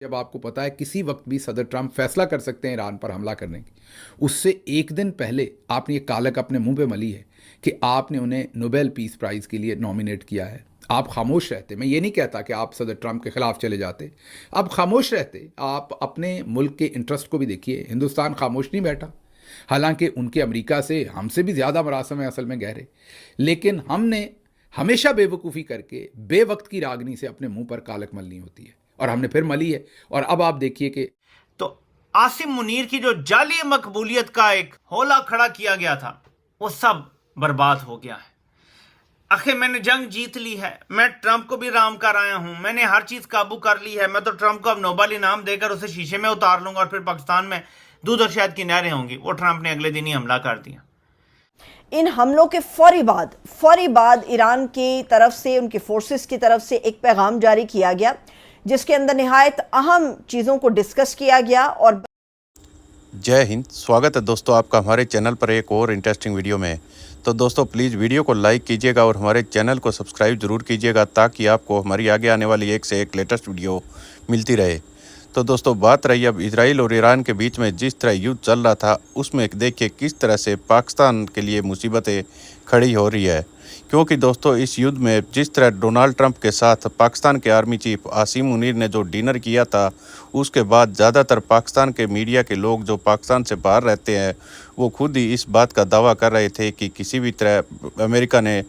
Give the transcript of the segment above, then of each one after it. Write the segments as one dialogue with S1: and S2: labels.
S1: जब आपको पता है किसी वक्त भी सदर ट्रंप फैसला कर सकते हैं ईरान पर हमला करने की, उससे एक दिन पहले आपने ये कालक अपने मुंह पे मली है कि आपने उन्हें नोबेल पीस प्राइज़ के लिए नॉमिनेट किया है। आप खामोश रहते, मैं ये नहीं कहता कि आप सदर ट्रंप के ख़िलाफ़ चले जाते, आप खामोश रहते, आप अपने मुल्क के इंटरेस्ट को भी देखिए। हिंदुस्तान खामोश नहीं बैठा, हालांकि उनके अमेरिका से हमसे भी ज़्यादा मरासम है असल में गहरे, लेकिन हमने हमेशा बेवकूफ़ी करके बेवक्त की रागनी से अपने मुंह पर कालक मलनी होती है, और हमने फिर मली है। और अब आप देखिए कि
S2: तो आसिम मुनीर की जो जाली मकबूलियत का एक होला खड़ा किया गया था, वो सब बर्बाद हो गया है। आखिर मैंने जंग जीत ली है, मैं ट्रंप को भी राम कर आया हूं, मैंने हर चीज काबू कर ली है। मैं तो ट्रंप को अब नोबेल इनाम देकर उसे शीशे में उतार लूंगा और फिर पाकिस्तान में दूध और शहद की नहरें होंगी। वो ट्रंप ने अगले दिन ही हमला कर दिया।
S3: इन हमलों के फौरी बाद ईरान की तरफ से, उनकी फोर्सेस की तरफ से एक पैगाम जारी किया गया जिसके अंदर निहायत अहम चीज़ों को डिस्कस किया गया। और
S4: जय हिंद, स्वागत है दोस्तों आपका हमारे चैनल पर एक और इंटरेस्टिंग वीडियो में। तो दोस्तों प्लीज़ वीडियो को लाइक कीजिएगा और हमारे चैनल को सब्सक्राइब ज़रूर कीजिएगा ताकि आपको हमारी आगे आने वाली एक से एक लेटेस्ट वीडियो मिलती रहे। तो दोस्तों बात रही अब इजराइल और ईरान के बीच में जिस तरह युद्ध चल रहा था, उसमें देखिए किस तरह से पाकिस्तान के लिए मुसीबतें खड़ी हो रही है। क्योंकि दोस्तों इस युद्ध में जिस तरह डोनाल्ड ट्रंप के साथ पाकिस्तान के आर्मी चीफ आसिम मुनीर ने जो डिनर किया था, उसके बाद ज़्यादातर पाकिस्तान के मीडिया के लोग जो पाकिस्तान से बाहर रहते हैं वो खुद ही इस बात का दावा कर रहे थे कि किसी भी तरह अमेरिका ने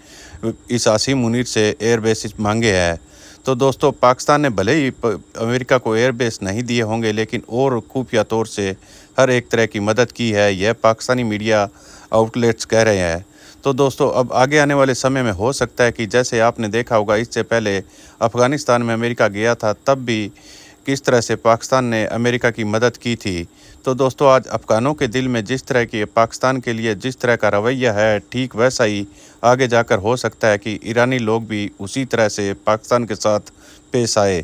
S4: इस आसिम मुनीर से एयर बेसिस मांगे हैं। तो दोस्तों पाकिस्तान ने भले ही अमेरिका को एयरबेस नहीं दिए होंगे, लेकिन और खुफिया तौर से हर एक तरह की मदद की है, यह पाकिस्तानी मीडिया आउटलेट्स कह रहे हैं। तो दोस्तों अब आगे आने वाले समय में हो सकता है कि जैसे आपने देखा होगा इससे पहले अफ़गानिस्तान में अमेरिका गया था, तब भी किस तरह से पाकिस्तान ने अमेरिका की मदद की थी। तो दोस्तों आज अफ़गानों के दिल में जिस तरह की पाकिस्तान के लिए जिस तरह का रवैया है, ठीक वैसा ही आगे जाकर हो सकता है कि ईरानी लोग भी उसी तरह से पाकिस्तान के साथ पेश आए।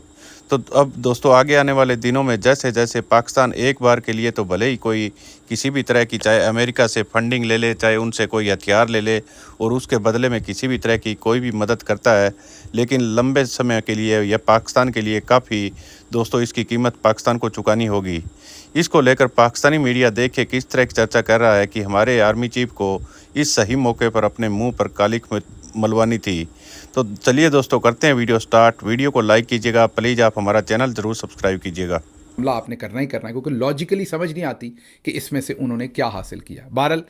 S4: तो अब दोस्तों आगे आने वाले दिनों में जैसे जैसे पाकिस्तान एक बार के लिए तो भले ही कोई किसी भी तरह की, चाहे अमेरिका से फंडिंग ले ले, चाहे उनसे कोई हथियार ले ले और उसके बदले में किसी भी तरह की कोई भी मदद करता है, लेकिन लंबे समय के लिए यह पाकिस्तान के लिए काफ़ी दोस्तों इसकी कीमत पाकिस्तान को चुकानी होगी। इसको लेकर पाकिस्तानी मीडिया देखिए किस तरह की चर्चा कर रहा है कि हमारे आर्मी चीफ को इस सही मौके पर अपने मुंह पर कालिक मलवानी थी। तो चलिए दोस्तों करते हैं वीडियो स्टार्ट। वीडियो को लाइक कीजिएगा, प्लीज़ आप हमारा चैनल ज़रूर सब्सक्राइब कीजिएगा।
S1: हमला आपने करना ही करना है, क्योंकि लॉजिकली समझ नहीं आती कि इसमें से उन्होंने क्या हासिल किया। बहरहाल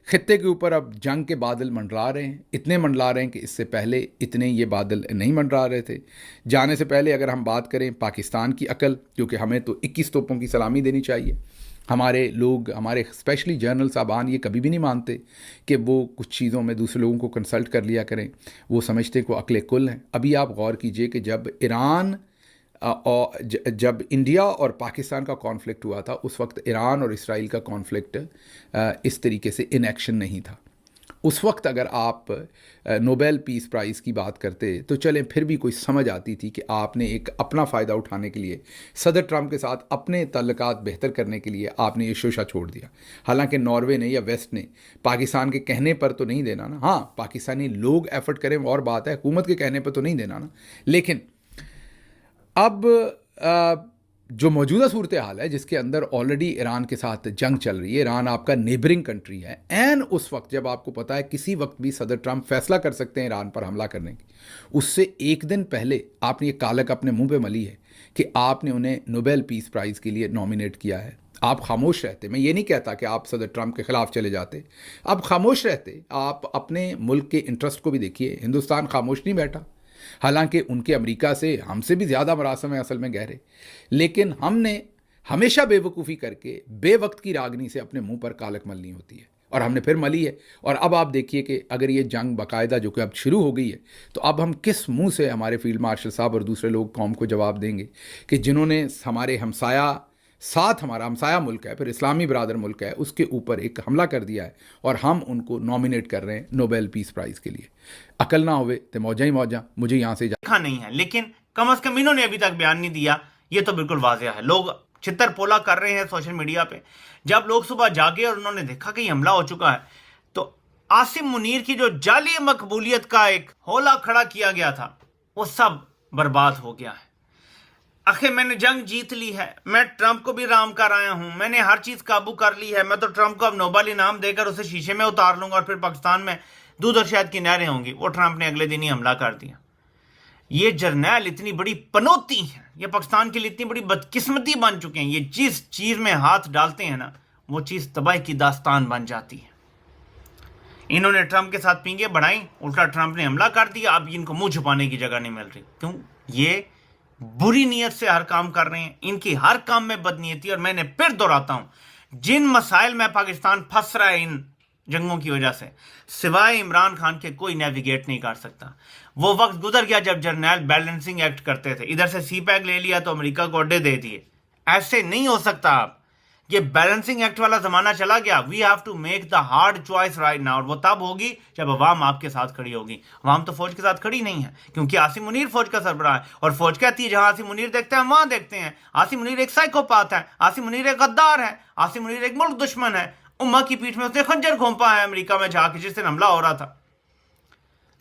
S1: खित्ते के ऊपर अब जंग के बादल मंडरा रहे हैं, इतने मंडरा रहे हैं कि इससे पहले इतने ये बादल नहीं मंडरा रहे थे। जाने से पहले अगर हम बात करें पाकिस्तान की अकल, क्योंकि हमें तो 21 तोपों की सलामी देनी चाहिए। हमारे लोग, हमारे स्पेशली जर्नल साहबान ये कभी भी नहीं मानते कि वो कुछ चीज़ों में दूसरे लोगों को कंसल्ट कर लिया करें, वो समझते को अक्ल कुल हैं। अभी आप गौर कीजिए कि जब ईरान और जब इंडिया और पाकिस्तान का कॉन्फ्लिक्ट हुआ था, उस वक्त ईरान और इसराइल का कॉन्फ्लिक्ट इस तरीके से इन एक्शन नहीं था। उस वक्त अगर आप नोबेल पीस प्राइज़ की बात करते तो चलें, फिर भी कोई समझ आती थी कि आपने एक अपना फ़ायदा उठाने के लिए, सदर ट्रंप के साथ अपने ताल्लुकात बेहतर करने के लिए आपने ये शोशा छोड़ दिया। हालांकि नॉर्वे ने या वेस्ट ने पाकिस्तान के कहने पर तो नहीं देना ना, हाँ पाकिस्तानी लोग एफर्ट करें और बात है, हुकूमत के कहने पर तो नहीं देना ना। लेकिन अब जो मौजूदा सूरत हाल है जिसके अंदर ऑलरेडी ईरान के साथ जंग चल रही है, ईरान आपका नेबरिंग कंट्री है, एंड उस वक्त जब आपको पता है किसी वक्त भी सदर ट्रंप फैसला कर सकते हैं ईरान पर हमला करने की, उससे एक दिन पहले आपने ये कालक अपने मुंह पे मली है कि आपने उन्हें नोबेल पीस प्राइज़ के लिए नॉमिनेट किया है। आप खामोश रहते, मैं ये नहीं कहता कि आप सदर ट्रंप के ख़िलाफ़ चले जाते, आप खामोश रहते, आप अपने मुल्क के इंटरेस्ट को भी देखिए। हिंदुस्तान खामोश नहीं बैठा, हालांकि उनके अमेरिका से हमसे भी ज़्यादा मरासम है असल में गहरे, लेकिन हमने हमेशा बेवकूफ़ी करके बेवक्त की रागनी से अपने मुंह पर कालक मलनी होती है, और हमने फिर मली है। और अब आप देखिए कि अगर ये जंग बाकायदा जो कि अब शुरू हो गई है, तो अब हम किस मुंह से हमारे फील्ड मार्शल साहब और दूसरे लोग कौम को जवाब देंगे कि जिन्होंने हमारे हमसाया, साथ हमारा हमसाया मुल्क है, फिर इस्लामी बरादर मुल्क है, उसके ऊपर एक हमला कर दिया है और हम उनको नॉमिनेट कर रहे हैं नोबेल पीस प्राइज़ के लिए। अकल ना होवे तो मौजा ही मौजा, मुझे यहाँ से
S2: देखा नहीं है, लेकिन कम से कम इन्होंने अभी तक बयान नहीं दिया। ये तो बिल्कुल वाज़ेह है, लोग छितर पोला कर रहे हैं सोशल मीडिया पे। जब लोग सुबह जागे और उन्होंने देखा कि हमला हो चुका है, तो आसिम मुनीर की जो जाली मकबूलियत का एक होला खड़ा किया गया था, वो सब बर्बाद हो गया है। आखिर मैंने जंग जीत ली है, मैं ट्रंप को भी राम कर आया हूं, मैंने हर चीज काबू कर ली है, मैं तो ट्रंप को अब नोबेल इनाम देकर उसे शीशे में उतार लूंगा और फिर पाकिस्तान में दूध और शहद की नहरें होंगी। वो ट्रंप ने अगले दिन ही हमला कर दिया। ये जर्नैल इतनी बड़ी पनौती है, ये पाकिस्तान के लिए इतनी बड़ी बदकिस्मती बन चुके हैं। ये जिस चीज में हाथ डालते हैं ना, वो चीज तबाही की दास्तान बन जाती है। इन्होंने ट्रंप के साथ पींगे बढ़ाई, उल्टा ट्रंप ने हमला कर दिया। अब इनको मुंह छुपाने की जगह नहीं मिल रही। क्यों? ये बुरी नीयत से हर काम कर रहे हैं, इनकी हर काम में बदनीयती। और मैंने फिर दोहराता हूं, जिन मसाइल में पाकिस्तान फंस रहा है इन जंगों की वजह से, सिवाय इमरान खान के कोई नेविगेट नहीं कर सकता। वो वक्त गुजर गया जब जर्नैल बैलेंसिंग एक्ट करते थे, इधर से सी पैक ले लिया तो अमेरिका को अड्डे दे दिए। ऐसे नहीं हो सकता। आप ये बैलेंसिंग एक्ट वाला जमाना चला गया। We have to make the hard choice right now. और वो तब होगी जब अवाम आपके साथ खड़ी होगी। अवाम तो फौज के साथ खड़ी नहीं है, क्योंकि आसिम मुनीर फौज का सरबराह है। और फौज कहती है जहां आसिम मुनीर देखते हैं वहां देखते हैं। आसिम मुनीर एक साइकोपाथ है, आसिम मुनीर एक गद्दार है, आसिम मुनीर एक मुल्क दुश्मन है। उम्मा की पीठ में उसने खंजर घोंपा है अमेरिका में जाके जिस दिन हमला हो रहा था।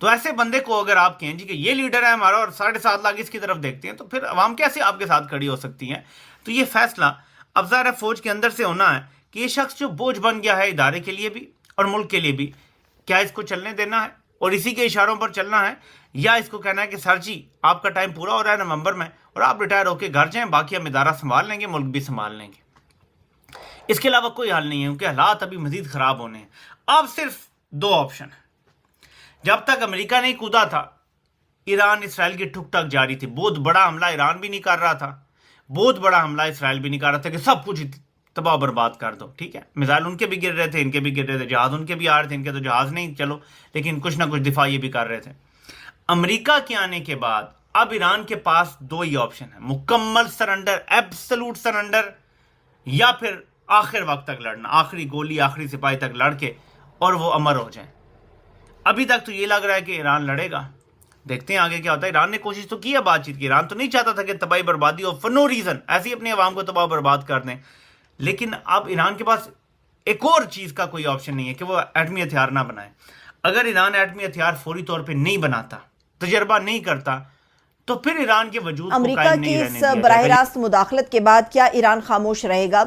S2: तो ऐसे बंदे को अगर आप कहें जी कि ये लीडर है हमारा और 7.5 लाख इसकी तरफ देखते हैं, तो फिर अवाम कैसे आपके साथ खड़ी हो सकती है? तो ये फैसला अब ज़ाहिर फौज के अंदर से होना है कि ये शख्स जो बोझ बन गया है इदारे के लिए भी और मुल्क के लिए भी, क्या इसको चलने देना है और इसी के इशारों पर चलना है, या इसको कहना है कि सर जी आपका टाइम पूरा हो रहा है नवंबर में और आप रिटायर होकर घर जाएं, बाकी हम इदारा संभाल लेंगे, मुल्क भी संभाल लेंगे। इसके अलावा कोई हल नहीं है, क्योंकि हालात अभी मजीद खराब होने हैं। अब सिर्फ 2 ऑप्शन है। जब तक अमेरिका नहीं कूदा था, ईरान इसराइल की ठुक ठक जारी थी। बहुत बड़ा हमला ईरान भी नहीं कर रहा था, बहुत बड़ा हमला इसराइल भी नहीं कर रहा था कि सब कुछ तबाह बर्बाद कर दो। ठीक है, मिसाइल उनके भी गिर रहे थे, इनके भी गिर रहे थे, जहाज उनके भी आ रहे थे, इनके तो जहाज नहीं, चलो, लेकिन कुछ ना कुछ दिफा ये भी कर रहे थे। अमेरिका के आने के बाद अब ईरान के पास 2 ही ऑप्शन है, मुकम्मल सरेंडर, एब्सोल्यूट सरेंडर, या फिर आखिर वक्त तक लड़ना, आखिरी गोली आखिरी सिपाही तक लड़ के और वो अमर हो जाए। अभी तक तो ये लग रहा है कि ईरान लड़ेगा, देखते हैं आगे क्या होता है। ईरान ने कोशिश तो की है बातचीत की, ईरान तो नहीं चाहता था कि तबाही बर्बादी हो फॉर नो रीजन, ऐसे ही अपने अवाम को तबाह बर्बाद कर दें। लेकिन अब ईरान के पास एक और चीज का कोई ऑप्शन नहीं है कि वो एटमी हथियार ना बनाए। अगर ईरान एटमी हथियार फौरी तौर पर नहीं बनाता, तजर्बा नहीं करता, तो फिर ईरान के वजूद
S3: अमेरिका की इस बराह रास्त मुदाखलत के बाद क्या ईरान खामोश रहेगा?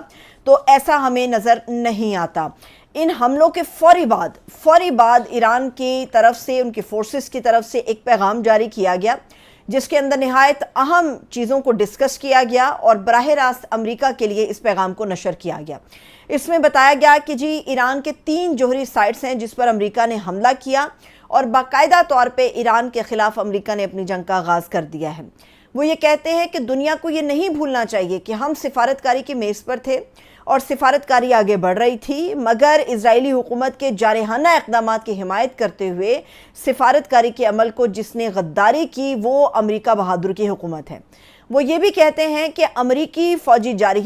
S3: तो ऐसा हमें नजर नहीं आता। इन हमलों के फौरी बाद ईरान की तरफ से, उनकी फोर्सेस की तरफ से एक पैगाम जारी किया गया, जिसके अंदर निहायत अहम चीज़ों को डिस्कस किया गया और बराह रास्त अमेरिका के लिए इस पैगाम को नशर किया गया। इसमें बताया गया कि जी ईरान के 3 जोहरी साइट्स हैं जिस पर अमेरिका ने हमला किया और बाकायदा तौर पे ईरान के ख़िलाफ़ अमेरिका ने अपनी जंग का आगाज़ कर दिया है। वो ये कहते हैं कि दुनिया को ये नहीं भूलना चाहिए कि हम सिफारतकारी की मेज़ पर थे और सिफारतकारी आगे बढ़ रही थी, मगर इजरायली हुकूमत के जारहाना इक़दाम की हिमायत करते हुए सिफारतकारी के अमल को जिसने गद्दारी की वो अमेरिका बहादुर की हुकूमत है। वो ये भी कहते हैं कि अमेरिकी फ़ौजी जारही